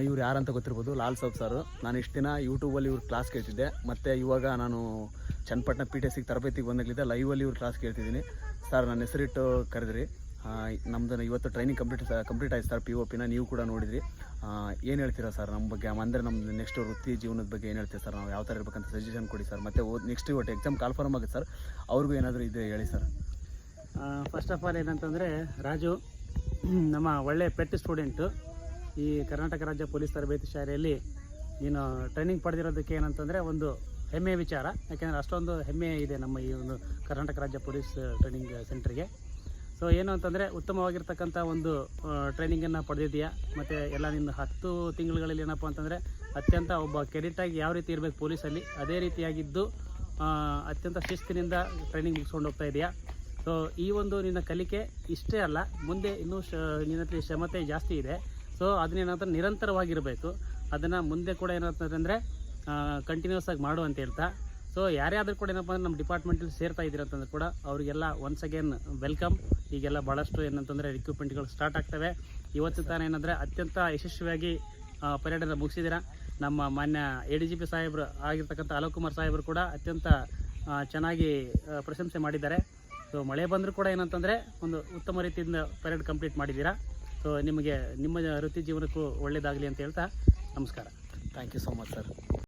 ಇವ್ರು ಯಾರಂತ ಗೊತ್ತಿರ್ಬೋದು, ಲಾಲ್ ಸಾಬ್ ಸರ್. ನಾನು ಇಷ್ಟು ದಿನ ಯೂಟ್ಯೂಬಲ್ಲಿ ಇವ್ರು ಕ್ಲಾಸ್ ಕೇಳ್ತಿದ್ದೆ, ಮತ್ತು ಇವಾಗ ನಾನು ಚನ್ನಪಟ್ಟಣ PTSಗೆ ತರಬೇತಿಗೆ ಬಂದಾಗಲಿದ್ದೆ ಲೈವಲ್ಲಿ ಇವ್ರು ಕ್ಲಾಸ್ ಕೇಳ್ತಿದ್ದೀನಿ. ಸರ್ ನನ್ನ ಹೆಸರಿಟ್ಟು ಕರೆದ್ರಿ. ನಮ್ಮದು ಇವತ್ತು ಟ್ರೈನಿಂಗ್ ಕಂಪ್ಲೀಟ್ ಆಯ್ತು ಸರ್. POPನ ನೀವು ಕೂಡ ನೋಡಿದ್ರಿ. ಏನು ಹೇಳ್ತೀರಾ ಸರ್ ನಮ್ಮ ಬಗ್ಗೆ? ಅಂದರೆ ನಮ್ಮ ನೆಕ್ಸ್ಟ್ ವೃತ್ತಿ ಜೀವನದ ಬಗ್ಗೆ ಏನು ಹೇಳ್ತೀರಾ ಸರ್? ನಾವು ಯಾವ ಥರ ಇರಬೇಕಂತ ಸಜೆಷನ್ ಕೊಡಿ ಸರ್. ಮತ್ತು ನೆಕ್ಸ್ಟ್ ಇವತ್ತು ಎಕ್ಸಾಮ್ ಕಾಲ್ಫಾರ್ಮ್ ಆಗುತ್ತೆ ಸರ್, ಅವ್ರಿಗೂ ಏನಾದರೂ ಇದೆ ಹೇಳಿ ಸರ್. ಫಸ್ಟ್ ಆಫ್ ಆಲ್ ಏನಂತಂದರೆ, ರಾಜು ನಮ್ಮ ಒಳ್ಳೆಯ ಪೆಟ್ ಸ್ಟೂಡೆಂಟು. ಈ ಕರ್ನಾಟಕ ರಾಜ್ಯ ಪೊಲೀಸ್ ತರಬೇತಿ ಶಾಲೆಯಲ್ಲಿ ನೀನು ಟ್ರೈನಿಂಗ್ ಪಡೆದಿರೋದಕ್ಕೆ ಏನಂತಂದರೆ ಒಂದು ಹೆಮ್ಮೆಯ ವಿಚಾರ. ಯಾಕೆಂದರೆ ಅಷ್ಟೊಂದು ಹೆಮ್ಮೆ ಇದೆ ನಮ್ಮ ಈ ಒಂದು ಕರ್ನಾಟಕ ರಾಜ್ಯ ಪೊಲೀಸ್ ಟ್ರೈನಿಂಗ್ ಸೆಂಟ್ರಿಗೆ. ಸೊ ಏನು ಅಂತಂದರೆ, ಉತ್ತಮವಾಗಿರ್ತಕ್ಕಂಥ ಒಂದು ಟ್ರೈನಿಂಗನ್ನು ಪಡೆದಿದೆಯಾ. ಮತ್ತು ಎಲ್ಲ ನಿನ್ನ 10 ತಿಂಗಳುಗಳಲ್ಲಿ ಏನಪ್ಪ ಅಂತಂದರೆ ಅತ್ಯಂತ ಒಬ್ಬ ಕೆಡೆಟಾಗಿ ಯಾವ ರೀತಿ ಇರಬೇಕು ಪೊಲೀಸಲ್ಲಿ, ಅದೇ ರೀತಿಯಾಗಿದ್ದು ಅತ್ಯಂತ ಶಿಸ್ತಿನಿಂದ ಟ್ರೈನಿಂಗ್ ಮುಗಿಸ್ಕೊಂಡು ಹೋಗ್ತಾ ಇದೆಯಾ. ಸೊ ಈ ಒಂದು ನಿನ್ನ ಕಲಿಕೆ ಇಷ್ಟೇ ಅಲ್ಲ, ಮುಂದೆ ಇನ್ನೂ ನಿನ್ನತ್ರ ಕ್ಷಮತೆ ಜಾಸ್ತಿ ಇದೆ. ಸೊ ಅದನ್ನೇನಂತ ನಿರಂತರವಾಗಿರಬೇಕು. ಅದನ್ನು ಮುಂದೆ ಕೂಡ ಏನಂತಂದರೆ ಕಂಟಿನ್ಯೂಸ್ ಆಗಿ ಮಾಡು ಅಂತ ಹೇಳ್ತಾ, ಸೊ ಯಾರ್ಯಾದರೂ ಕೂಡ ಏನಪ್ಪ ಅಂದರೆ ನಮ್ಮ ಡಿಪಾರ್ಟ್ಮೆಂಟಲ್ಲಿ ಸೇರ್ತಾ ಇದ್ದೀರ ಅಂತಂದ್ರೆ ಕೂಡ ಅವರಿಗೆಲ್ಲ ಒನ್ಸ್ ಅಗೇನ್ ವೆಲ್ಕಮ್. ಈಗೆಲ್ಲ ಭಾಳಷ್ಟು ಏನಂತಂದರೆ ರಿಕ್ರೂಟ್ಮೆಂಟ್ಗಳು ಸ್ಟಾರ್ಟ್ ಆಗ್ತವೆ. ಇವತ್ತು ತಾನೇ ಏನಂದರೆ ಅತ್ಯಂತ ಯಶಸ್ವಿಯಾಗಿ ಪರೇಡನ್ನು ಮುಗಿಸಿದ್ದೀರಾ. ನಮ್ಮ ಮಾನ್ಯ ADGP ಸಾಹೇಬರು ಆಗಿರ್ತಕ್ಕಂಥ ಅಲೋಕ್ ಕುಮಾರ್ ಸಾಹೇಬರು ಕೂಡ ಅತ್ಯಂತ ಚೆನ್ನಾಗಿ ಪ್ರಶಂಸೆ ಮಾಡಿದ್ದಾರೆ. ಸೊ ಮಳೆ ಬಂದರೂ ಕೂಡ ಏನಂತಂದರೆ ಒಂದು ಉತ್ತಮ ರೀತಿಯಿಂದ ಪರೇಡ್ ಕಂಪ್ಲೀಟ್ ಮಾಡಿದ್ದೀರಾ. ಸೊ ನಿಮಗೆ ನಿಮ್ಮ ವೃತ್ತಿ ಜೀವನಕ್ಕೂ ಒಳ್ಳೆಯದಾಗಲಿ ಅಂತ ಹೇಳ್ತಾ ನಮಸ್ಕಾರ. Thank you so much sir.